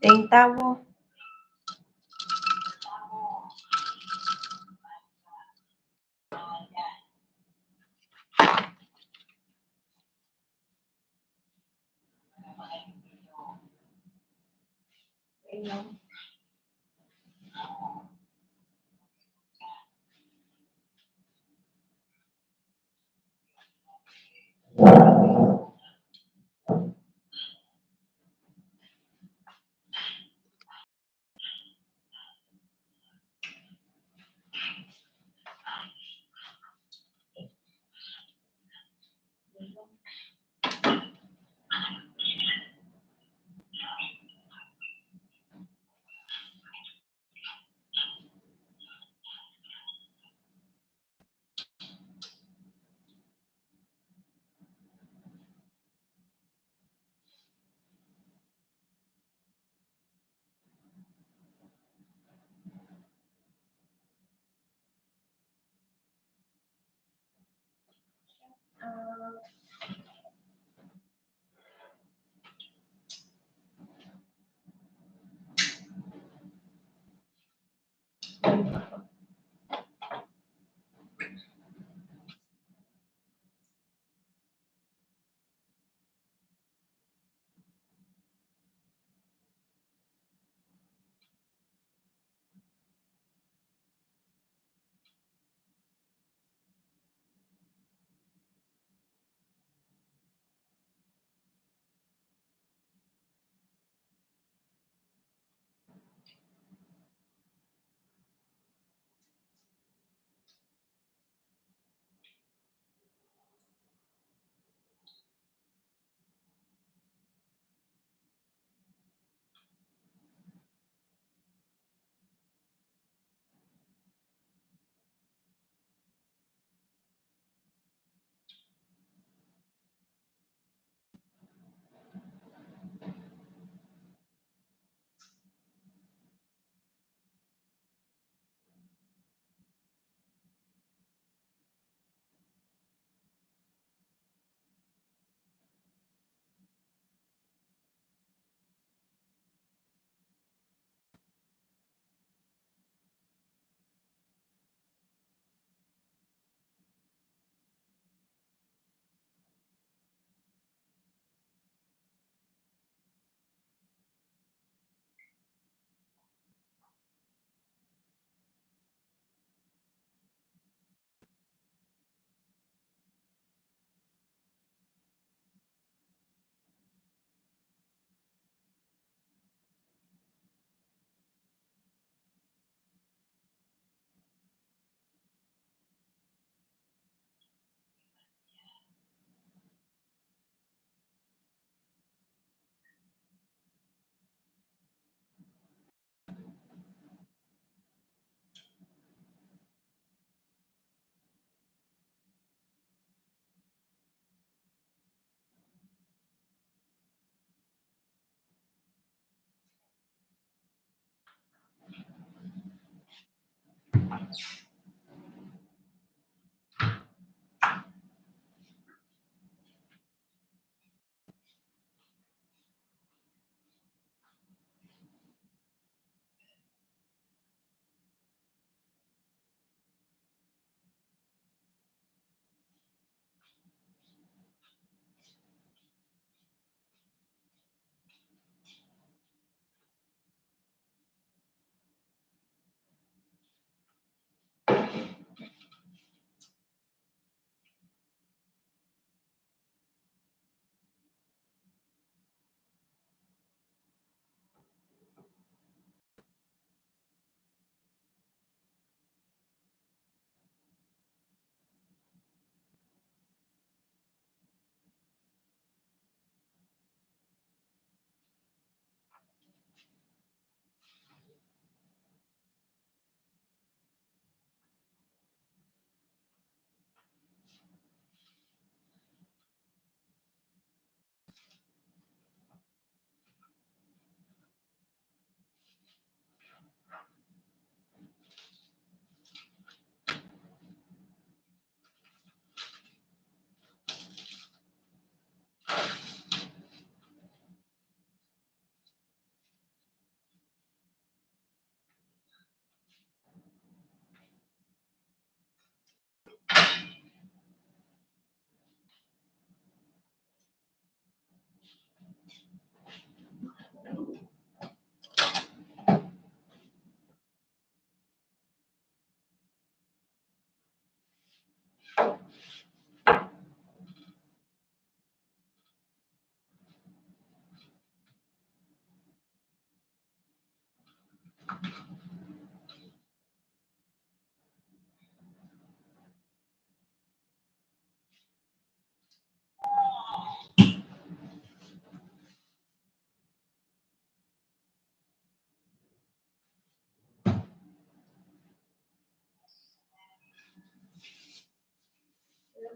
Centavo.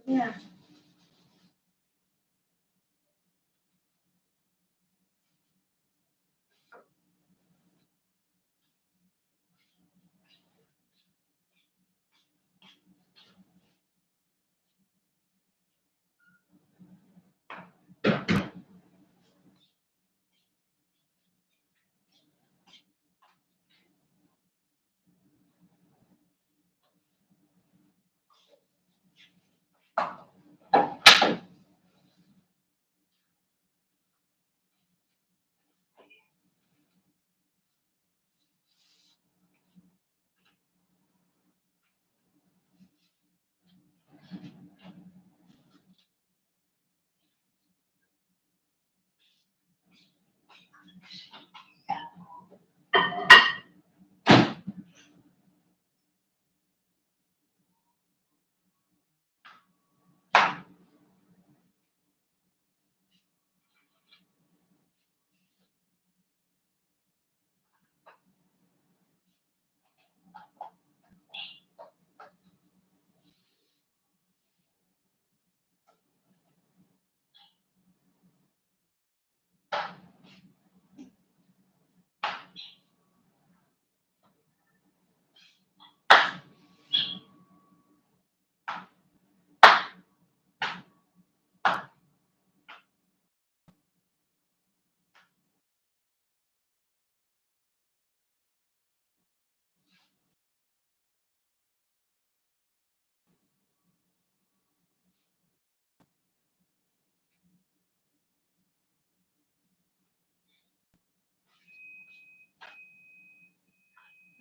Yeah.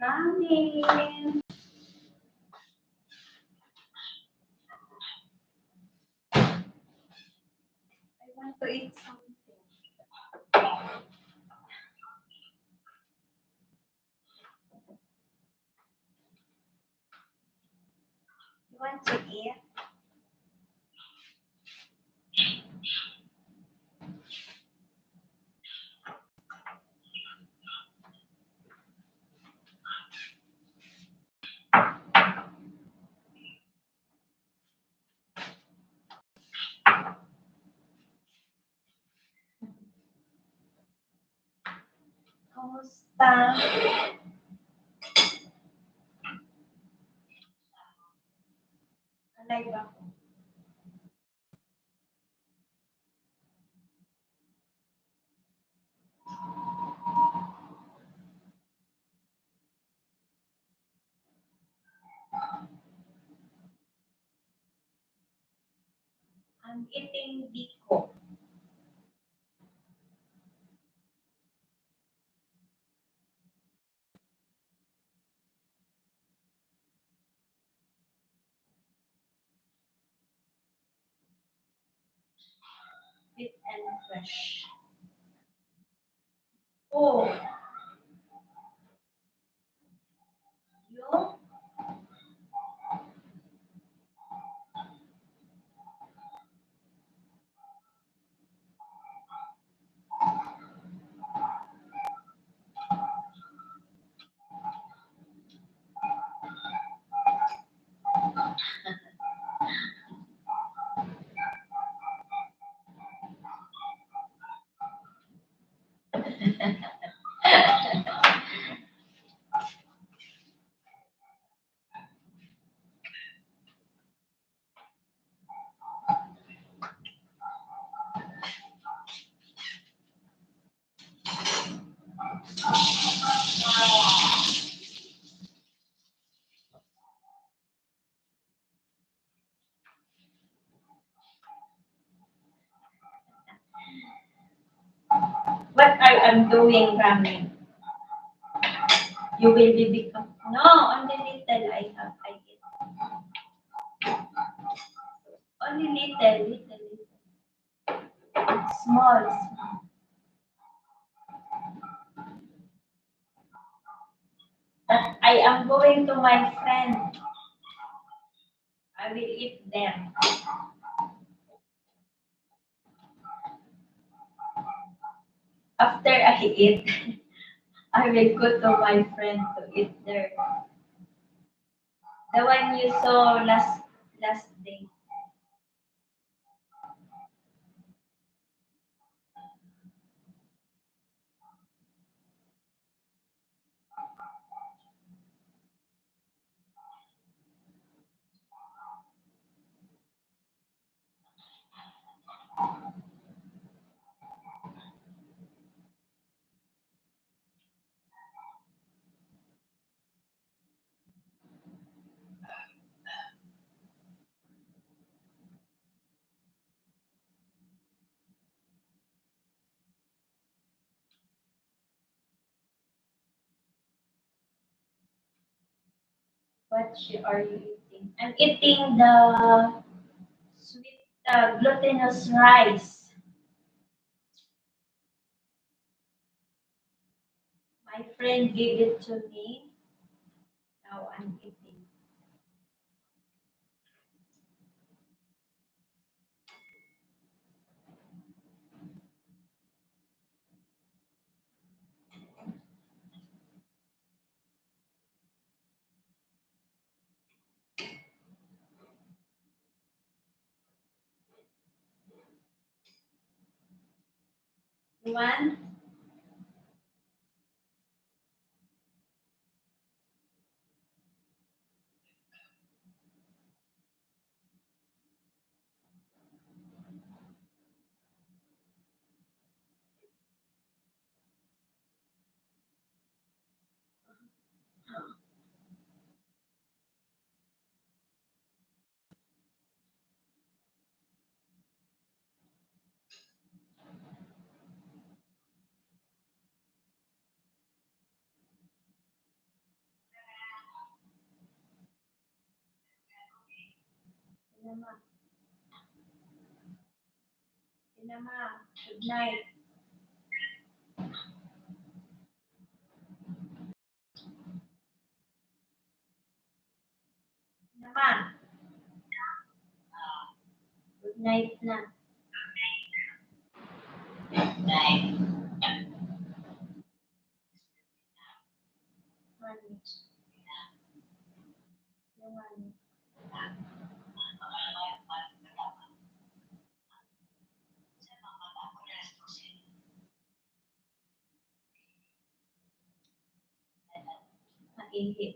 Ramen. I want to eat something. You want to eat? Kamusta? Alive ako. I'm eating biko. Fit and fresh. Oh, you? What I am doing, ramen? You will be become. No, only little I have. I eat. Only little, little, little. Small, small. But I am going to my friend. I will eat them. After I eat, I will go to my friend to eat there. The one you saw last day. Are you eating? I'm eating the sweet glutinous rice. My friend gave it to me. Now I'm eating. You want? Pinama. Pinama. Good night. Pinama. Good night na. Night. Money. Yung money. Maihi.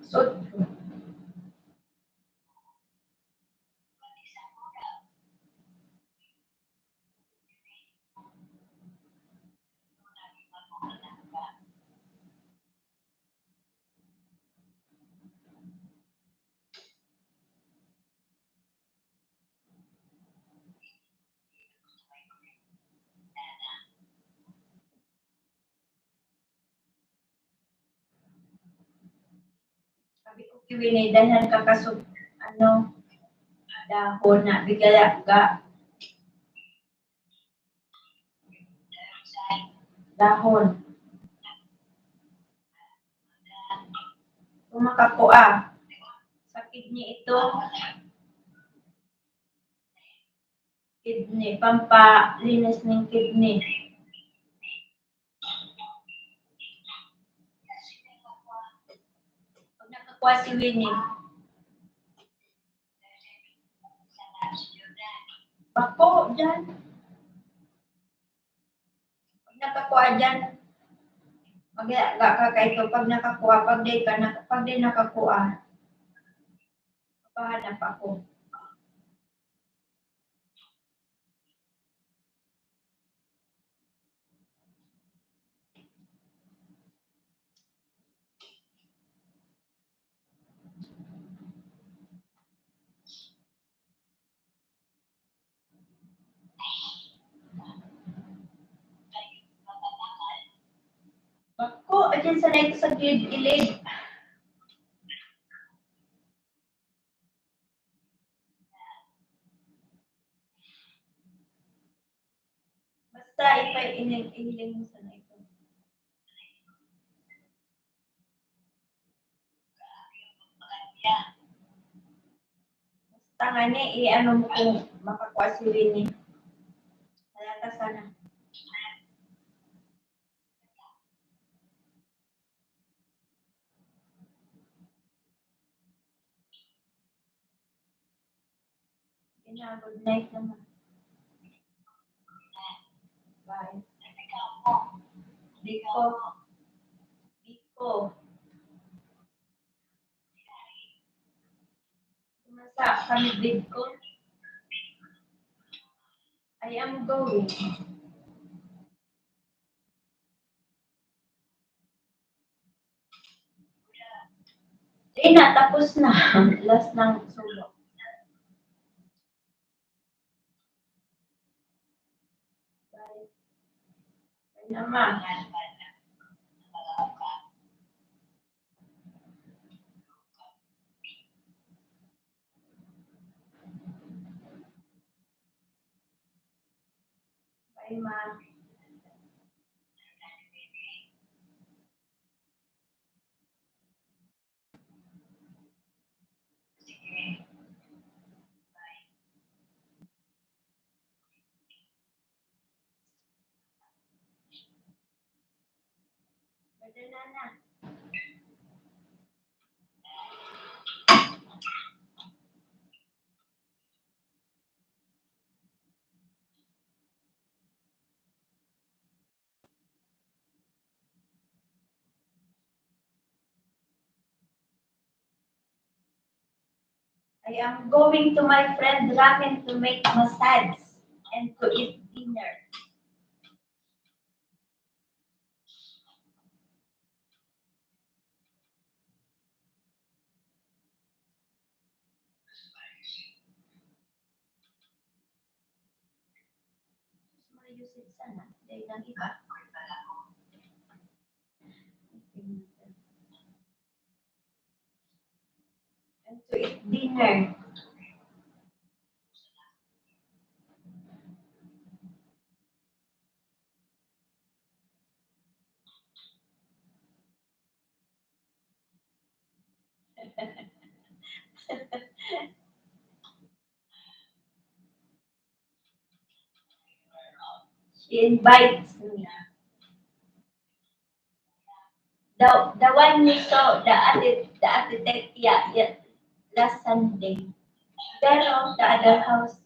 So, sabi ko kiwinay, dahil kakasog, dahon na bigala ga. Dahon. Kumakapua. Sa kidney ito. Kidney. Pampalinis ng kidney. Pag nakakuha si Winnie. Bako, dyan. Pag nakakuha dyan, mag-iaga ka kayo. Pag nakakuha, pag di nakakuha, pahanap ako. Bako, dyan sa na ito sa gilid-gilid. Basta ihiling mo sa na ito. Basta nga ni, i-ano mo kung makakuha si Winnie. Halata sana. Good night naman. Bye. Biko. Biko. Kumasa kami Biko. I am going. Di na, tapos na. Last ng sulok. Bye. Bye naman. Bye, ma. Pwede na. I am going to my friend Ramen to make massage and to eat dinner. Mayusin sana. Dahil lang iba. And to eat dinner. She invites me. The one you saw, the architect, yeah, last Sunday. Pero the other house,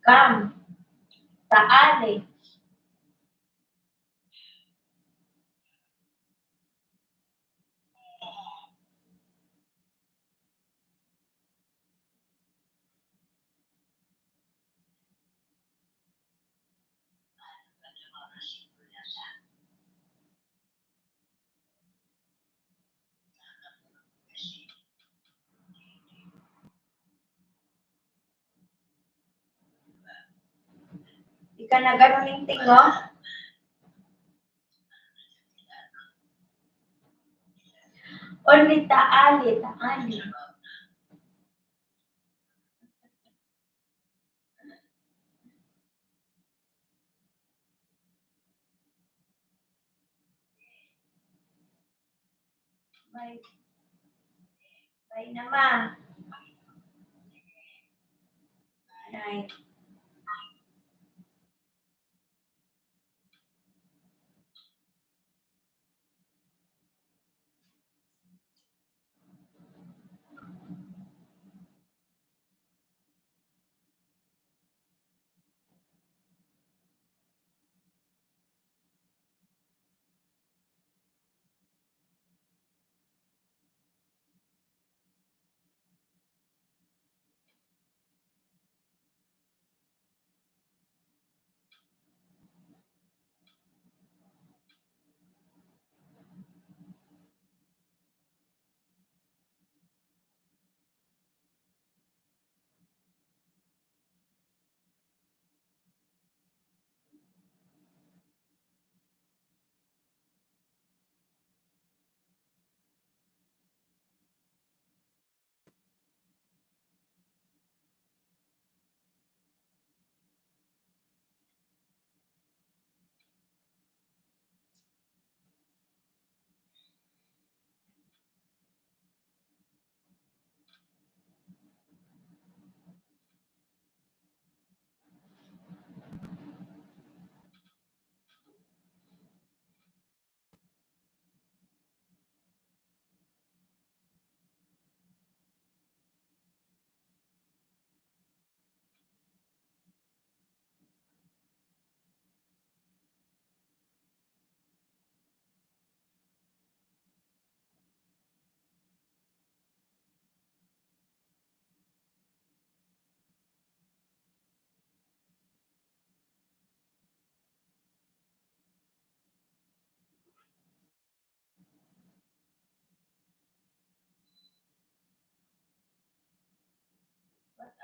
come, taali. Di ka na ganun yung tingo? Only taali. Bye. Bye naman. Night.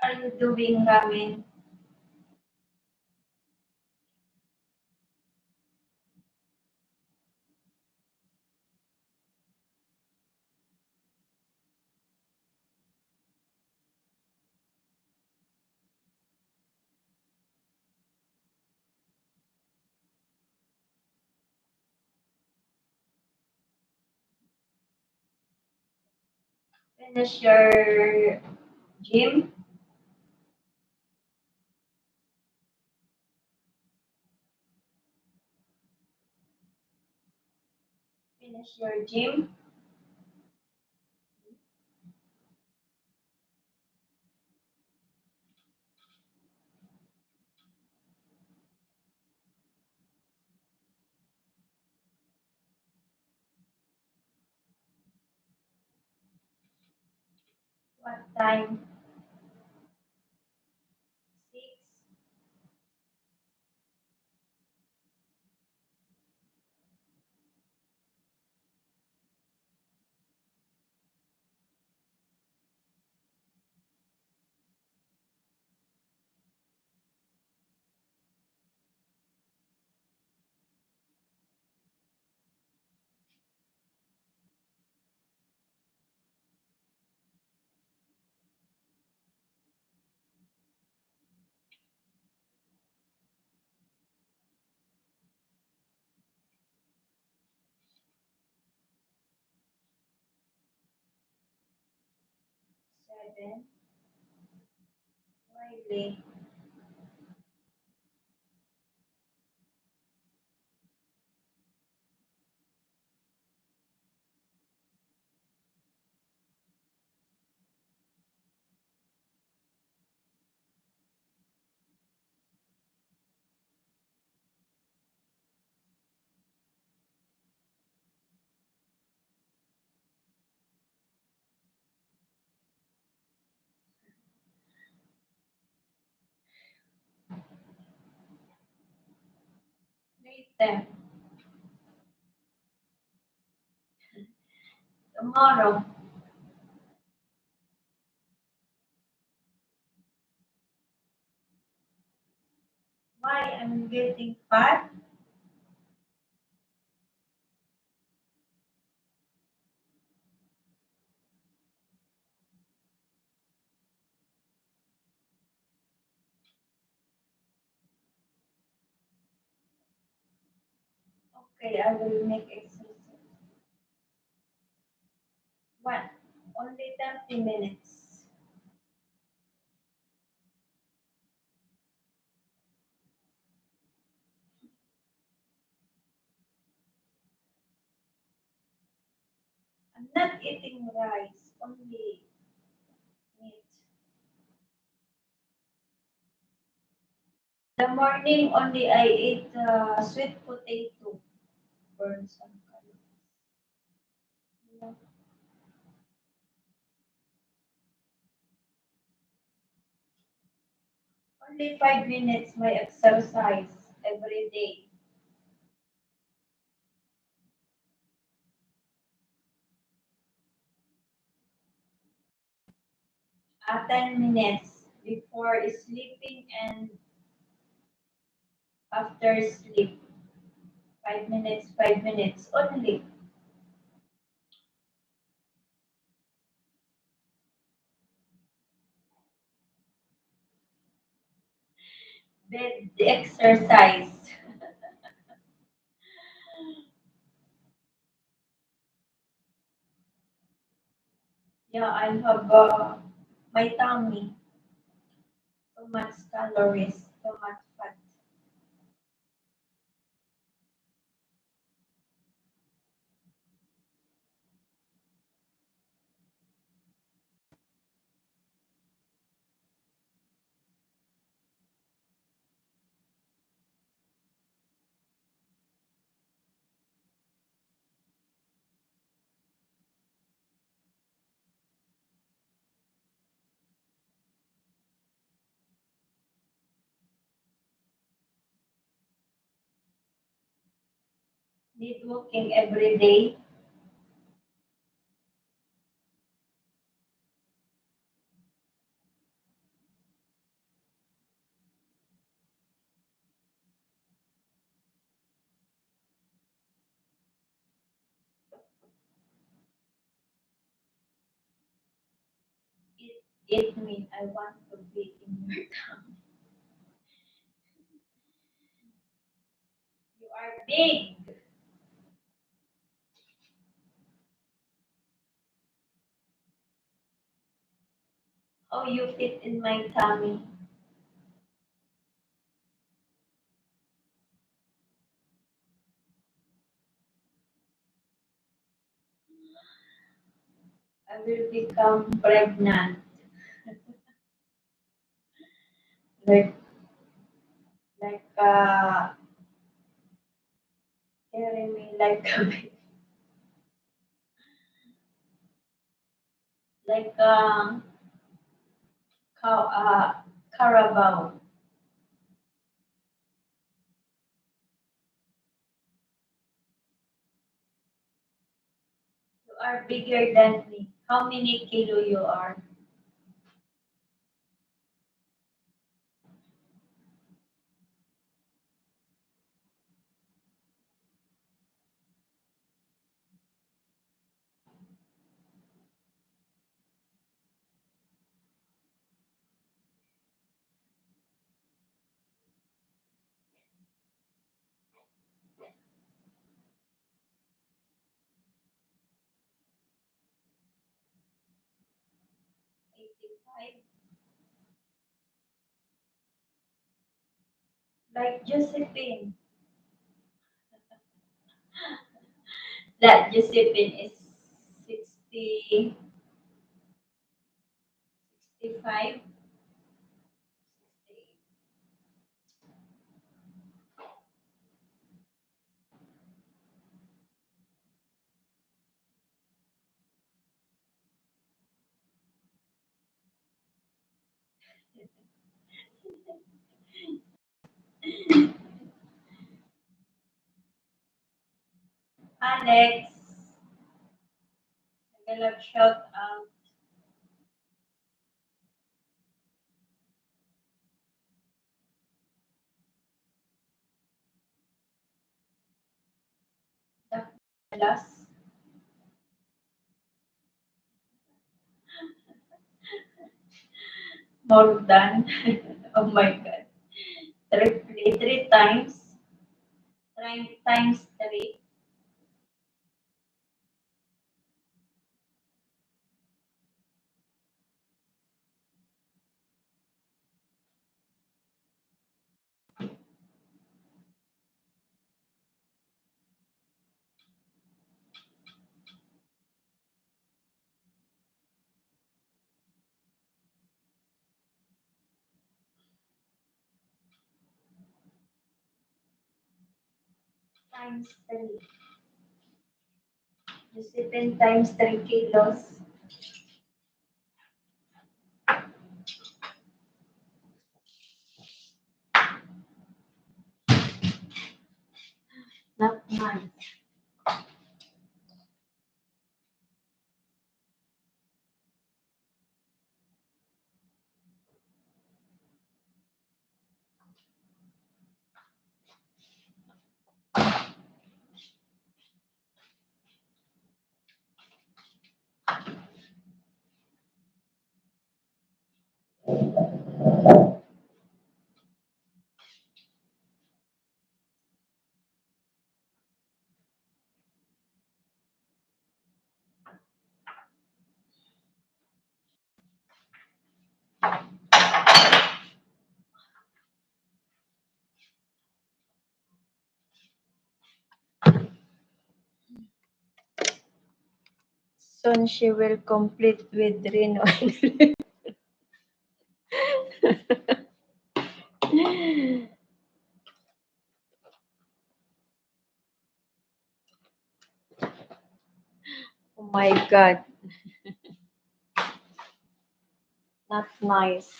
Are you doing ramen? Finish your gym? Finish your gym? What time? 6? Seven? Why late? Later. Tomorrow. Why I'm getting fat? Okay, I will make exercise. What? Only 30 minutes. I'm not eating rice, only meat. The morning only I ate sweet potato. Burn some calories. Yeah. Only 5 minutes my exercise every day. 10 minutes before sleeping and after sleep. 5 minutes, 5 minutes only. Bed exercise. Yeah, I have my tummy. Too much calories, too much fat. Need walking every day. eat me. I want to be in your tummy. You are big. Oh, you fit in my tummy. I will become pregnant. Like, carry me like a baby. Like a carabao. You are bigger than me. How many kilo you are? Eighty-five. Like Josephine. That Josephine is 60, 65, 68. Alex, nagalap shout out. Dallas, more than. Oh my God. Three times. Times three. Times three. Josephine times 3 kilos. Not nice. Soon she will complete with Reno. Oh my God, not nice.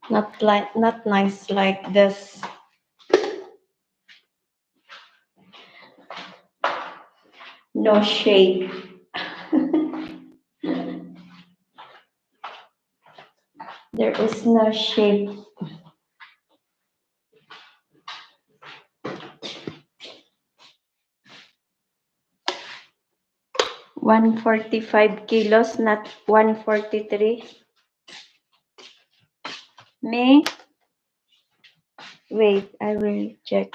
Not nice like this. No shade. There is no shape. $145 not 143. May? Wait, I will check.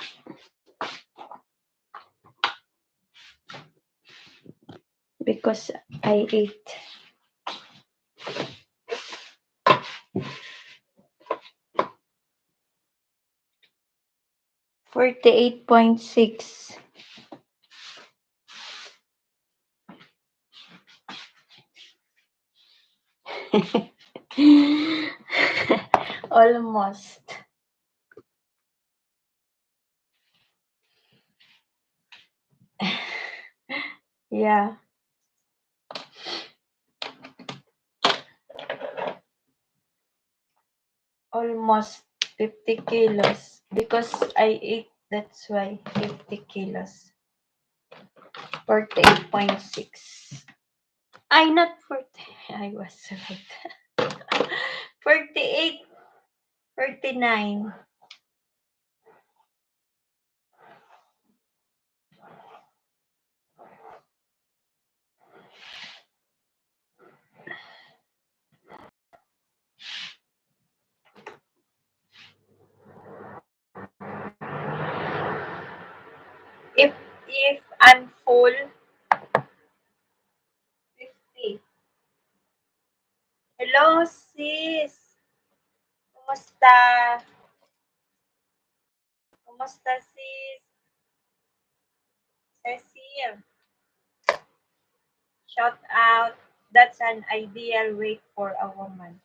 Because I ate. $48.6. Almost. Yeah. Almost 50 kilos. Because I ate, that's why 50 kilos. 48.6. I not 40. I was right. 48. 49. If I'm full, 50. Hello, sis. Kumusta? Kumusta, sis? Cecile. Shout out. That's an ideal weight for a woman.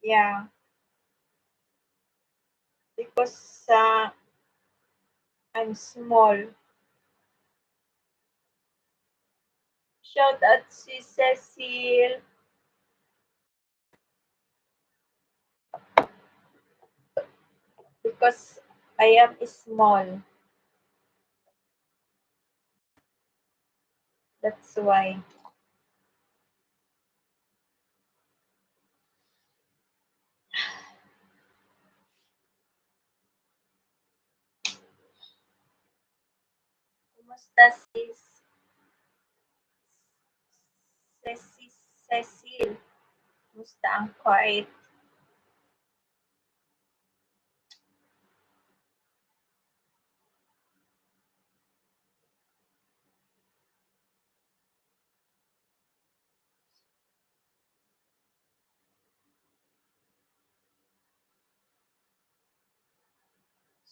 Yeah, because I'm small. Shout out, sis Cecile. Because I am small. That's why. Kumusta, sis? Cecile. Kumusta ang quiet?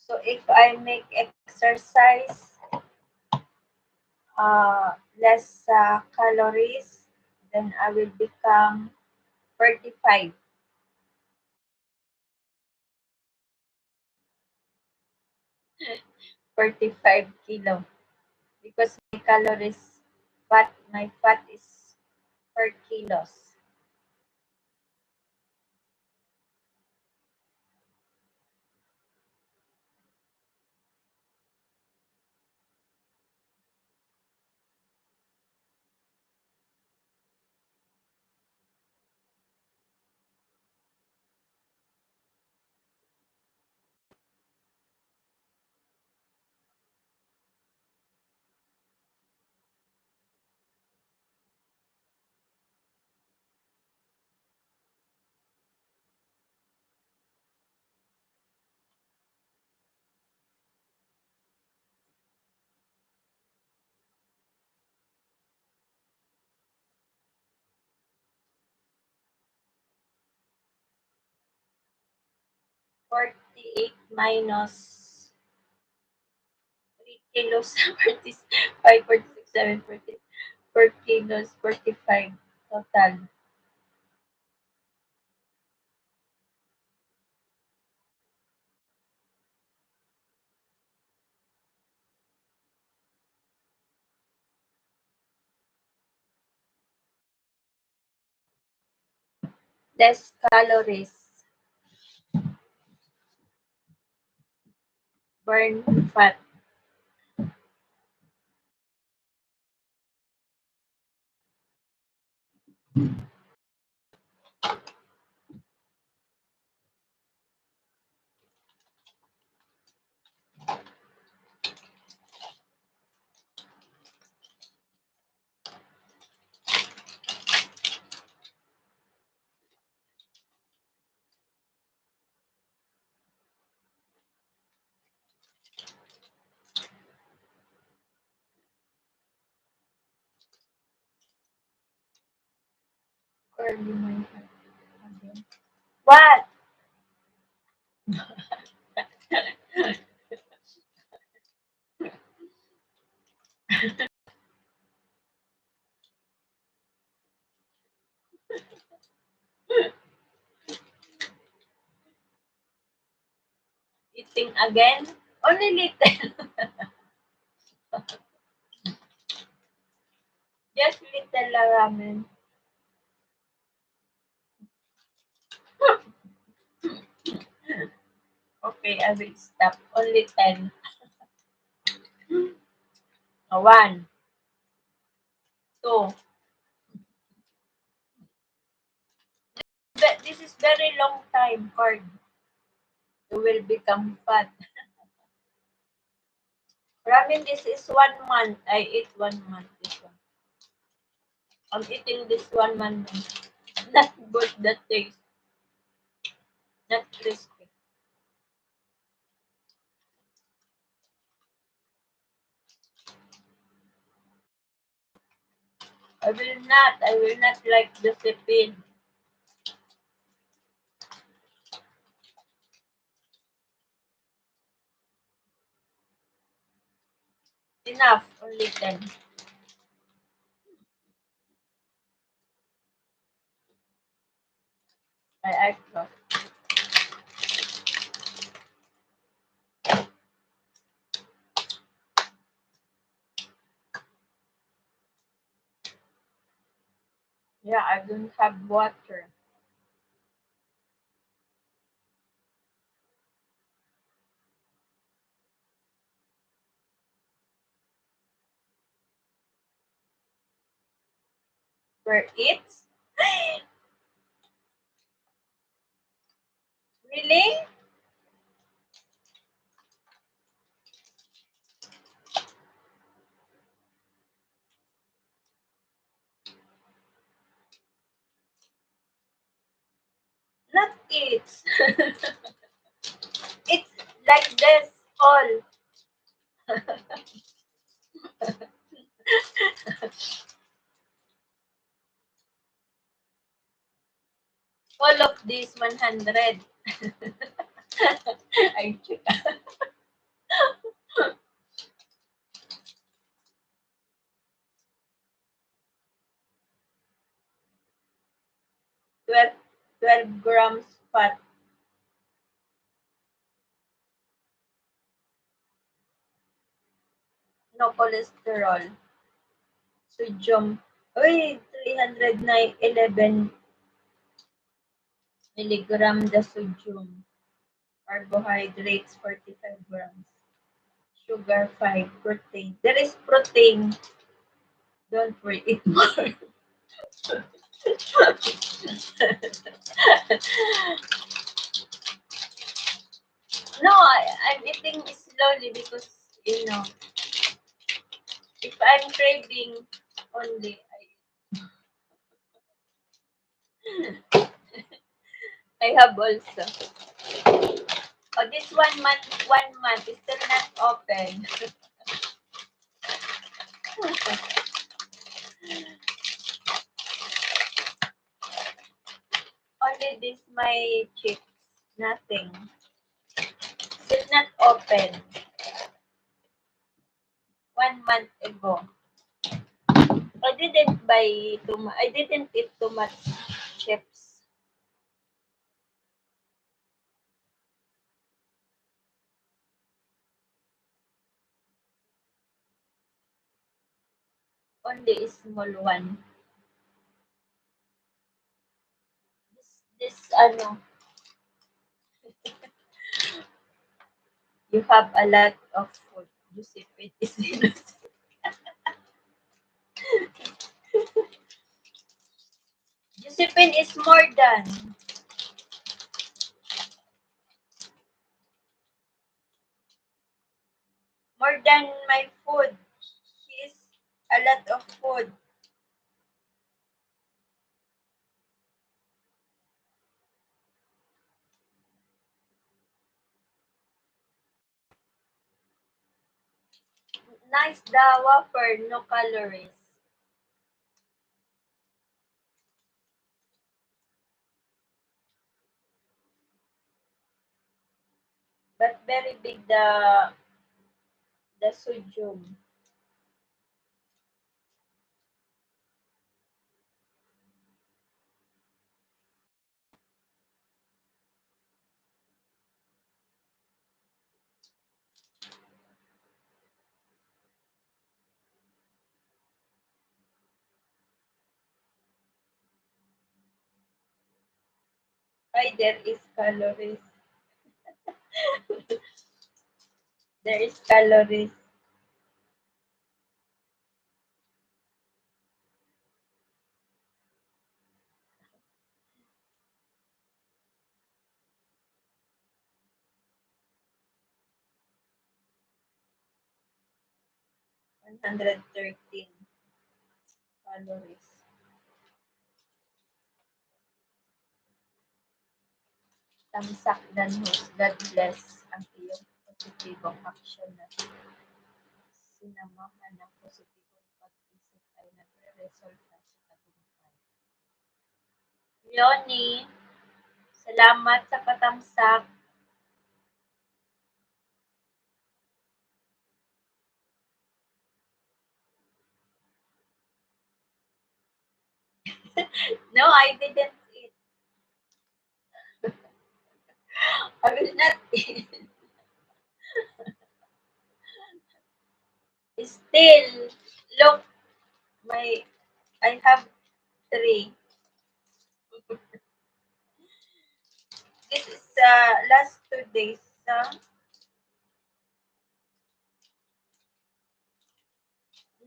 So if I make exercise, less calories, then I will become 45. 45 kilo. Because my calories, my fat is per kilos. Forty-eight minus 3 kilos, 45, 46, 7, 40, 4 kilos, 45 total. Less calories, burn fat. Or you might have again. What? Eating again? Only little. Just little ramen. Okay, I will stop. Only 10. One, two. But this is very long time, Cord. You will become fat. Ramen, this is 1 month. I ate 1 month this one. I'm eating this 1 month. Not good the taste. Not crispy. I will not like the sipin. Enough, only 10. I thought. Yeah, I don't have water. Where it's? Really? Not it's. It's like this all. All of these 100. I check. 12, 12 grams fat, no cholesterol. Sodium. Uy, 311 milligram the sodium. Carbohydrates, 45 grams. Sugar, 5. Protein. There is protein. Don't worry, eat more. No, I'm eating slowly because, you know, if I'm craving only, I have also. Oh, this 1 month is still not open. Only this my chips. Nothing. Still not open. 1 month ago. I didn't eat too much chips. Only a small one. This ano, you have a lot of food. Josephine is innocent. Josephine is more than my food. She is a lot of food. Nice the wafer, no calories. but very big the sodium. 'Why there is calories? There is calories. 113 calories. Tamsak Danhus, God bless ang iyong positibong aksyon na sinamahan ng positibong pag-isip ay nagre-resulta sa tagumpay. Leonie, salamat sa patamsak. No, I didn't eat. I will not eat. Still, look, my I have three. This is last 2 days.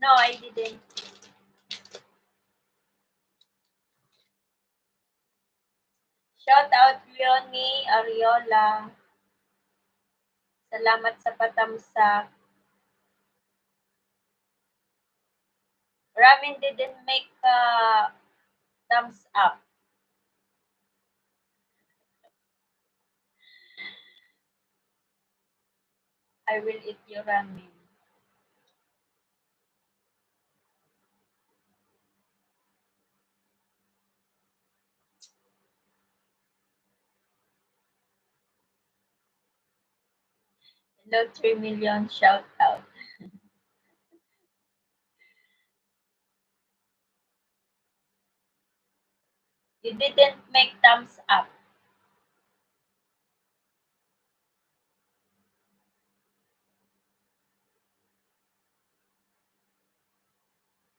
No, I didn't. Shout out Leonie Ariola. Salamat sa patamsak. Ramin didn't make thumbs up. I will eat your ramen. Hello, 3 million shout out. You didn't make thumbs up.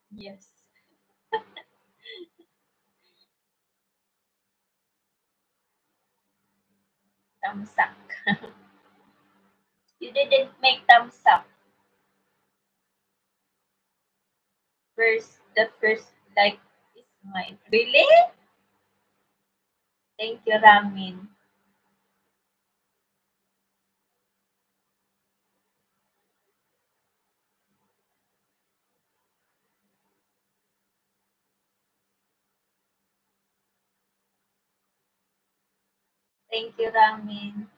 Yes. Thumbs up. You didn't make thumbs up. The first like is mine. Really? Thank you, Ramin. Thank you, Ramin.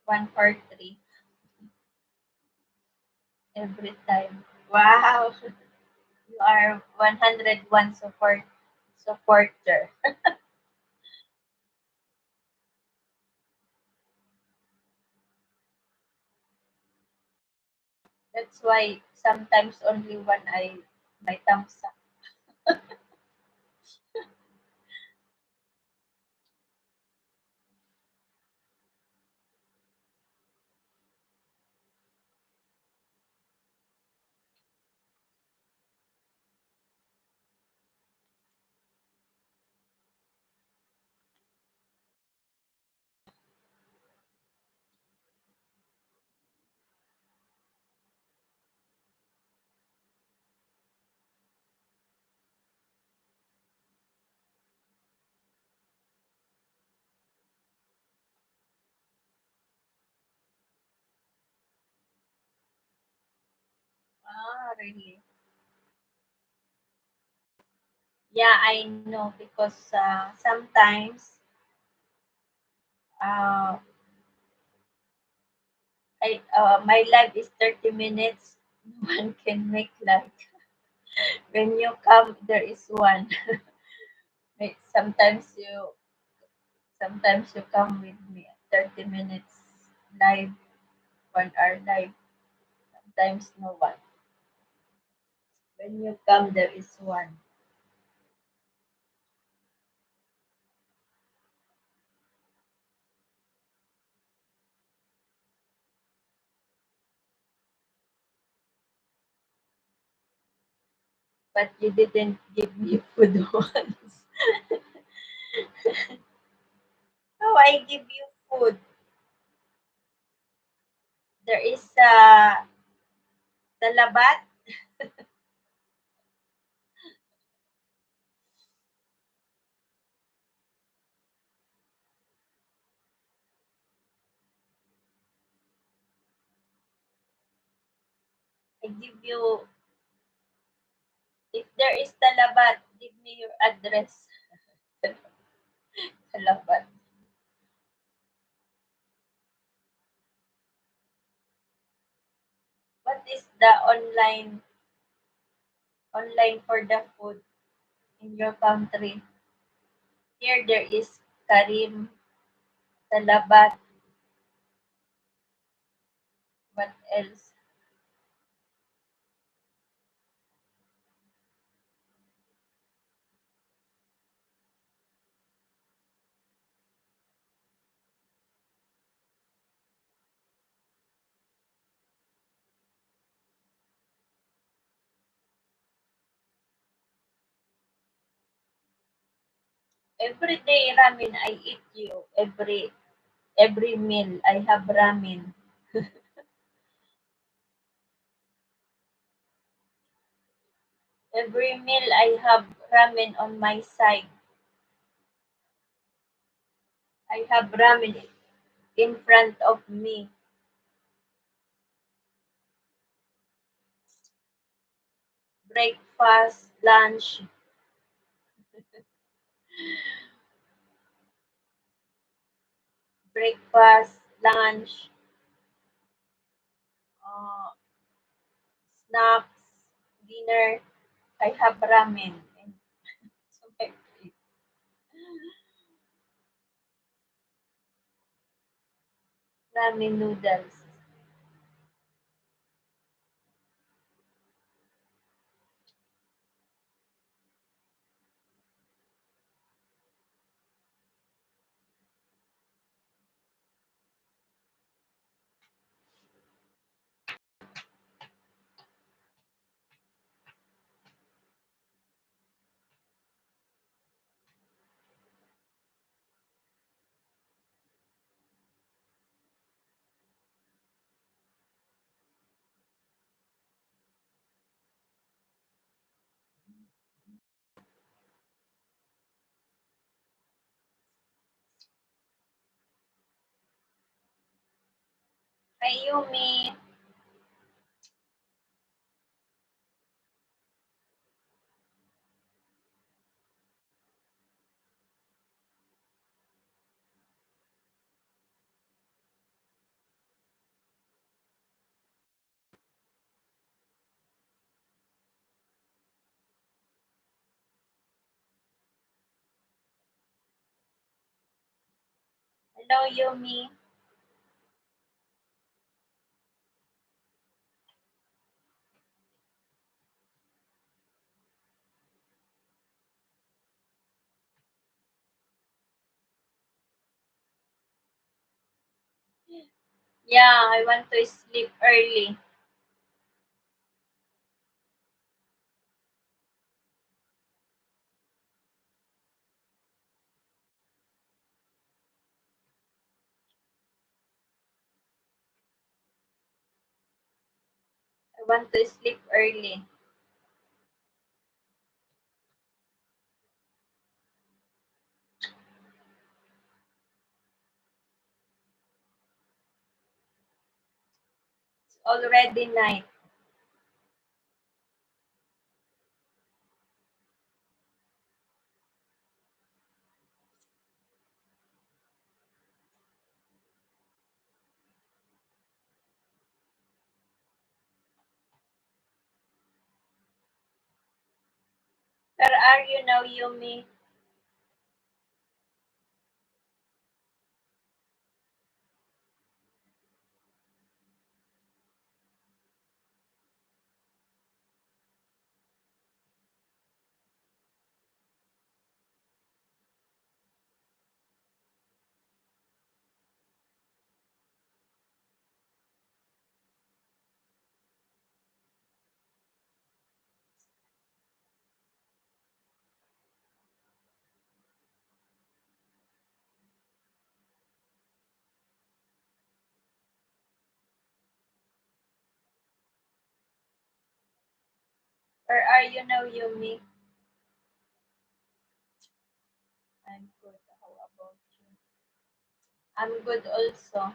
143 every time. Wow. You are 101 supporter. That's why sometimes only when I my thumbs up. Ah, really? Yeah, I know because sometimes uh, my live is 30 minutes. No one can make live. When you come, there is one. Sometimes you Sometimes you come with me at 30 minutes live, 1 hour live. Sometimes no one. When you come, there is one. But you didn't give me food once. Oh, I give you food. There is talabat. I give you, if there is talabat, give me your address. Talabat. What is the online for the food in your country? Here there is Karim, talabat, what else? Every day ramen I eat you. Every meal I have ramen. Every meal I have ramen on my side. I have ramen in front of me. Breakfast, lunch, breakfast, lunch, uh, snacks, dinner. I have ramen. And so my plate. Ramen noodles. Hi, Yumi. Hello, Yumi. Yeah, I want to sleep early. I want to sleep early. It's already night. Where are you now, Yumi? Where are you now, Yumi? I'm good. How about you? I'm good also.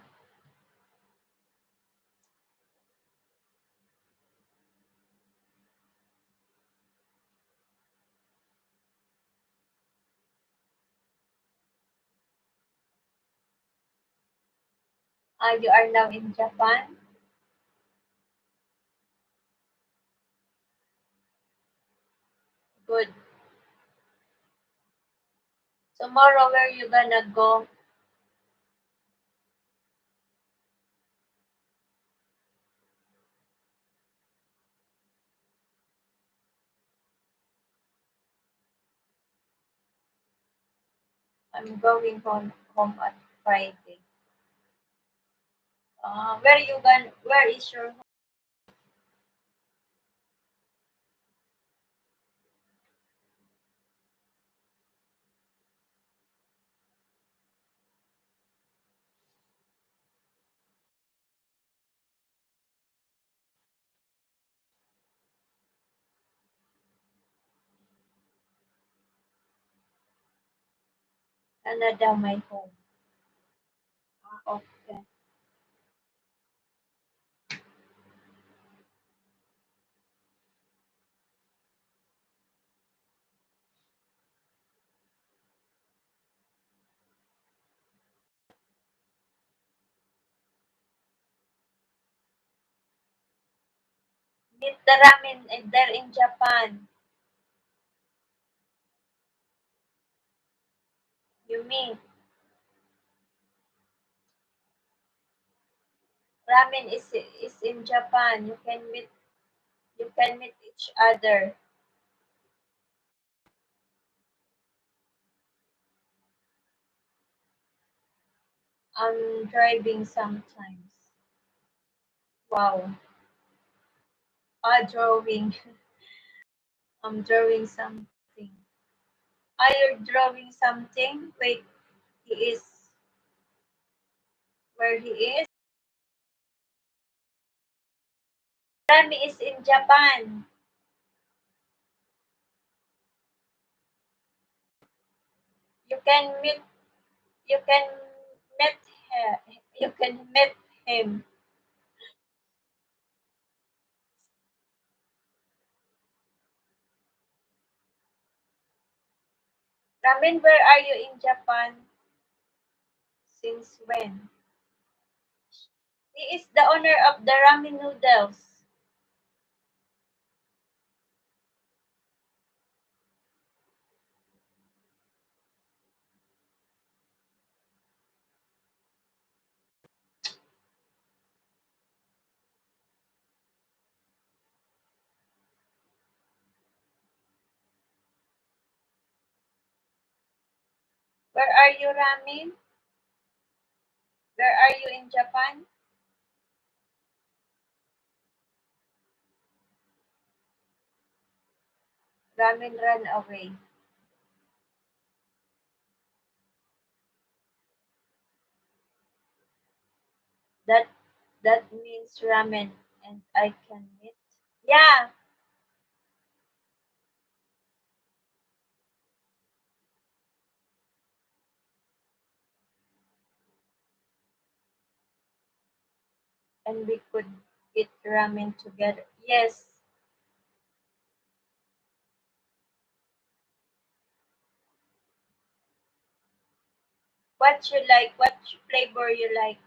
You are now in Japan? Good. Tomorrow, where you gonna go? I'm going home at Friday. Where is your home? Canada, my home. Okay. Meet the ramen there in Japan. You mean ramen is in Japan. You can meet each other. I'm driving sometimes. Wow. Drawing. I'm drawing something. Are you drawing something? Wait, he is where he is? Rami is in Japan. You can meet you can meet her. You can meet him. Ramin, where are you in Japan? Since when? He is the owner of the ramen noodles. Where are you, Ramin? Where are you in Japan? Ramin ran away. That that means ramen and I can meet. Yeah, and we could eat ramen together. Yes. What you like? What flavor you like?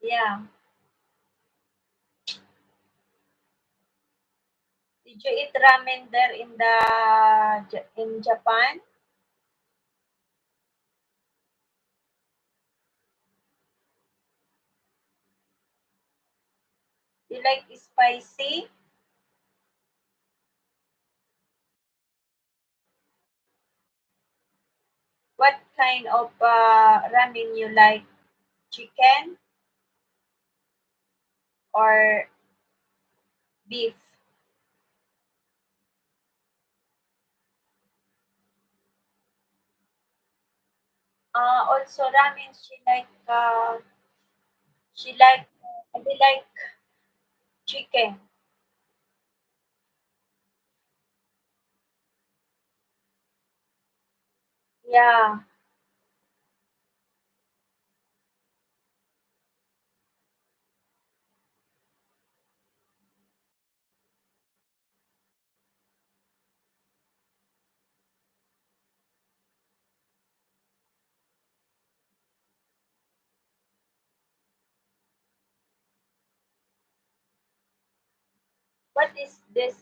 Yeah. Did you eat ramen there in in Japan? You like spicy? What kind of ramen you like? Chicken or beef? Also ramen she like I like chicken. Yeah. What is this?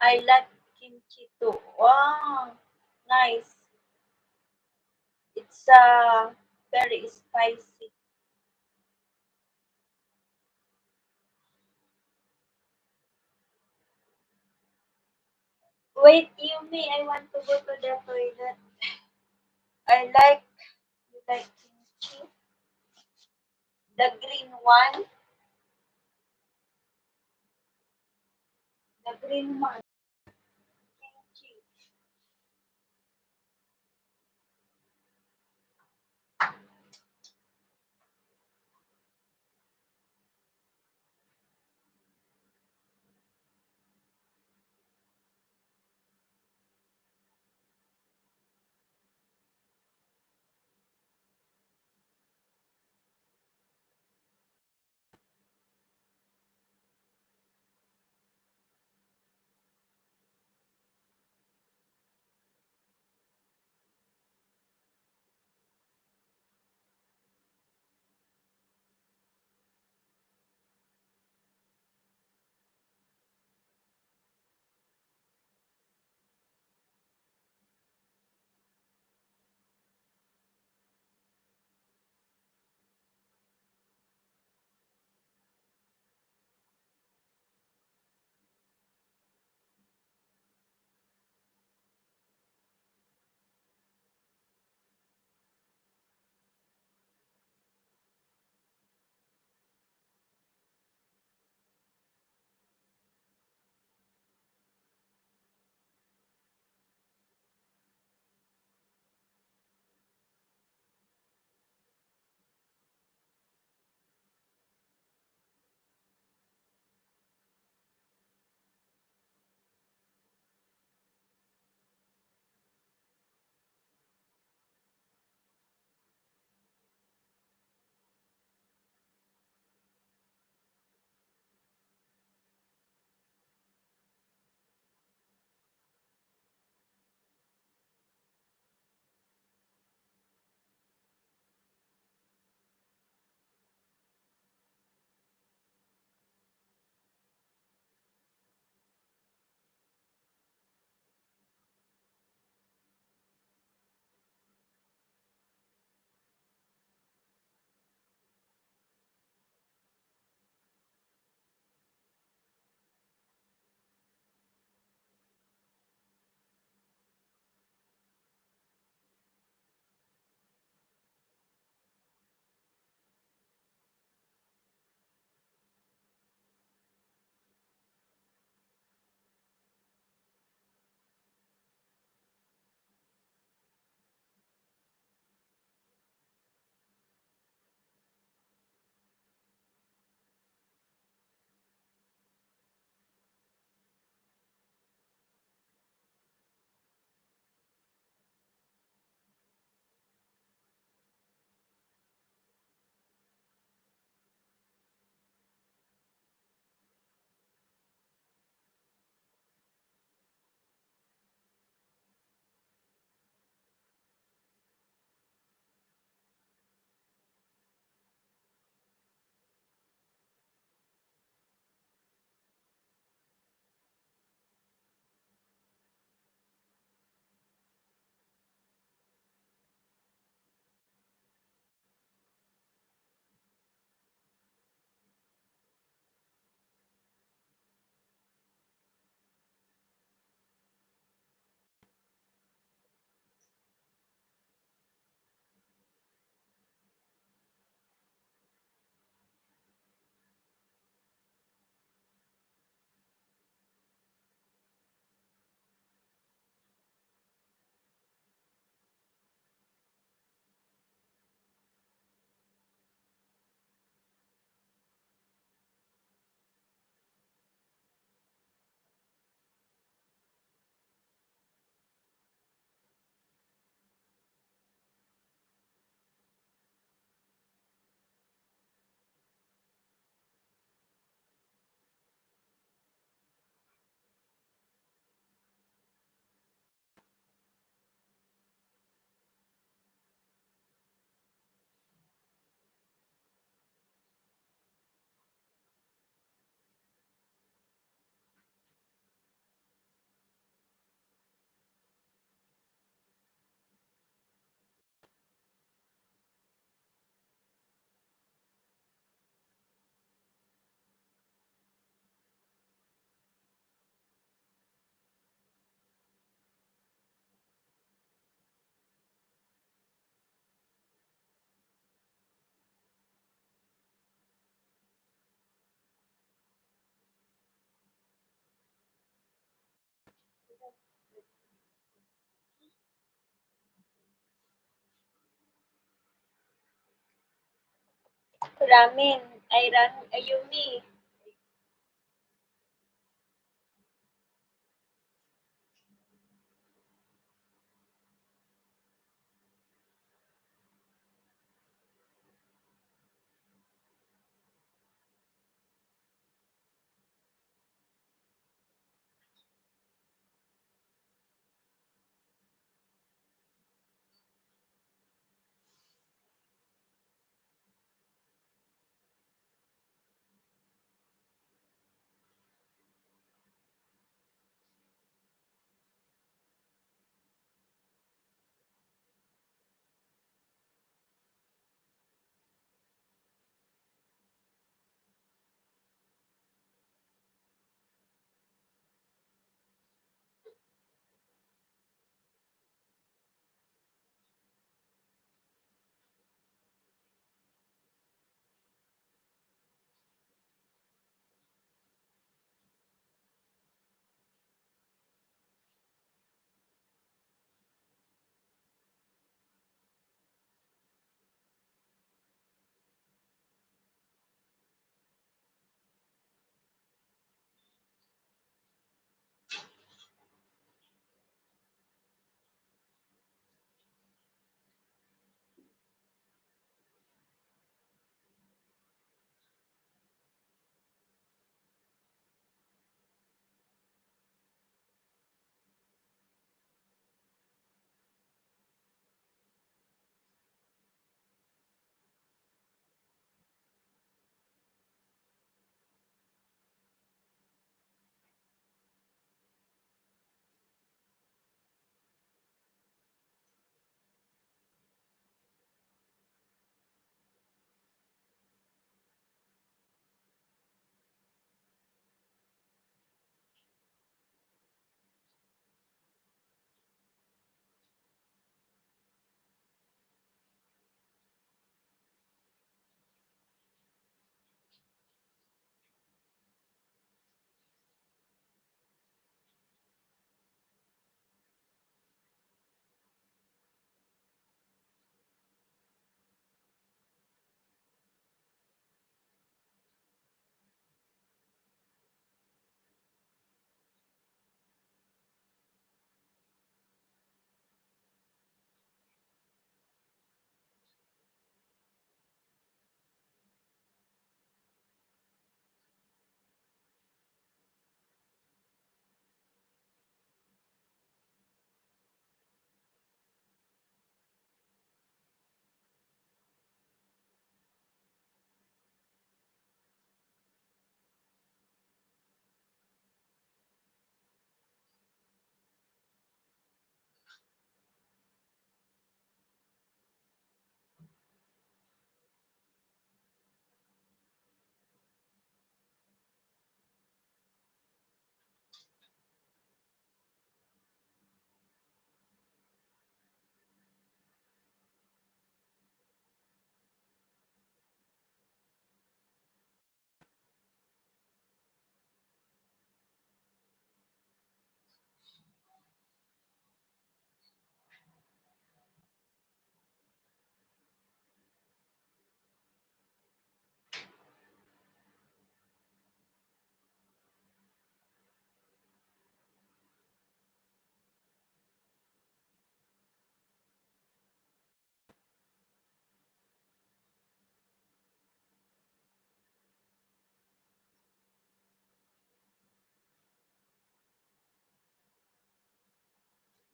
I like kimchi too. Wow, nice. It's very spicy. Wait, Yumi, I want to go to the toilet. I like you like kimchi, the green one, the green one, kimchi. ramen. Ayumi.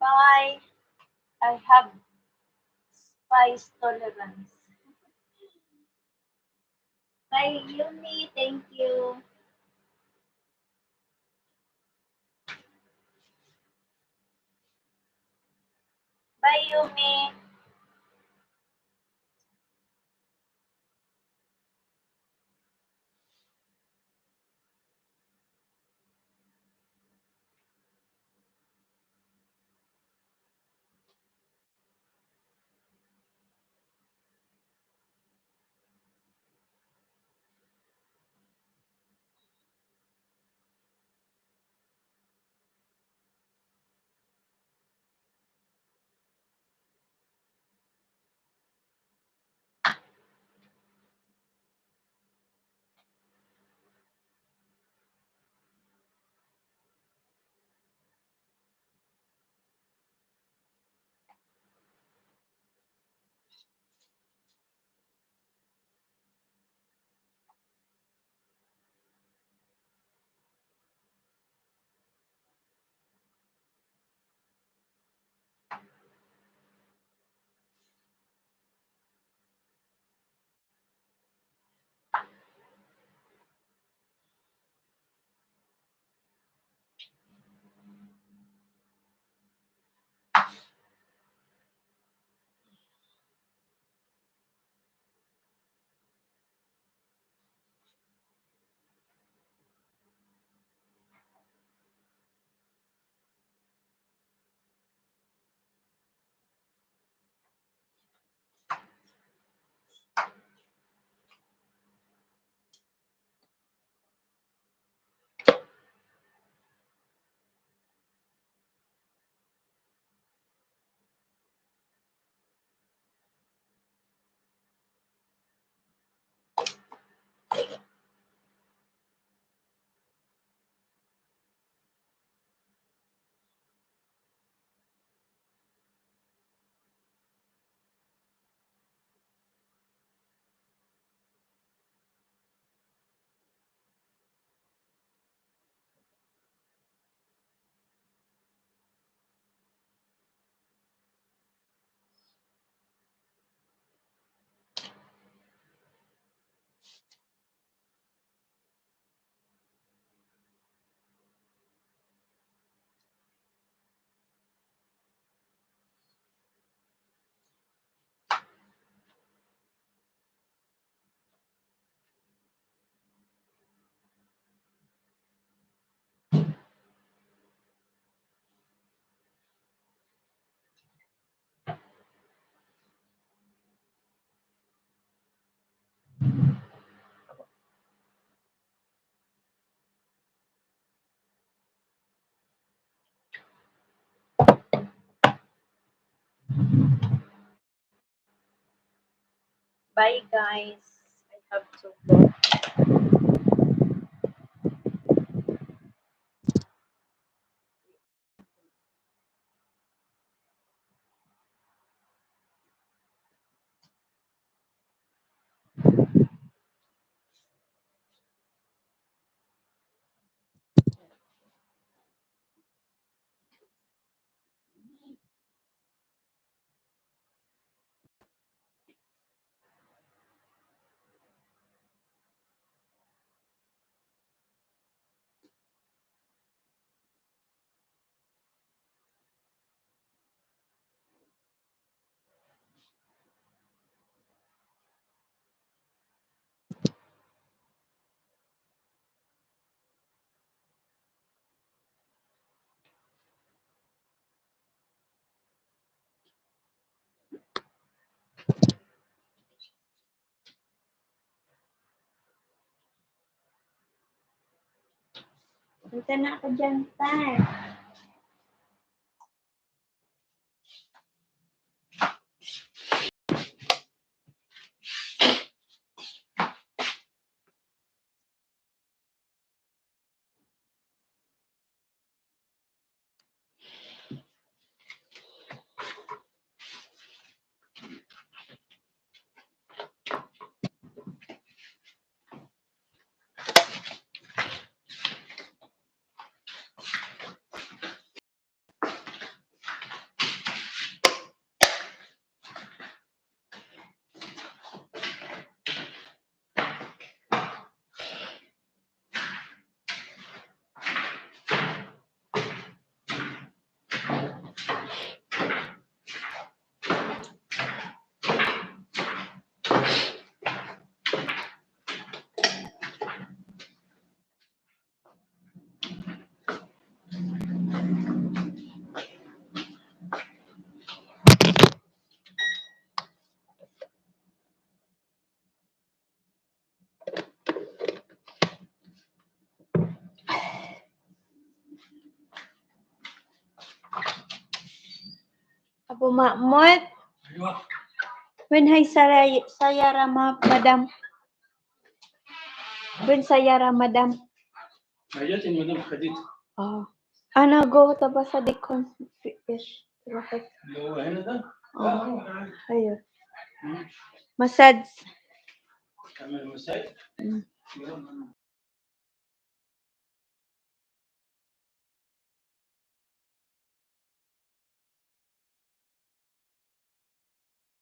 Bye. I have spice tolerance. Bye, Yumi. Thank you. Bye, Yumi. Bye guys. I have to go. Punta na ako dyan, tay. Apo Mahmud. When hay saya madam. When saya madam. حاجات المدام خديتها أنا go تبع صديقكم في إيش؟ اللي هو هنا ده؟ روح عادي. أيوه. مساج. تعمل مساج؟ يلا.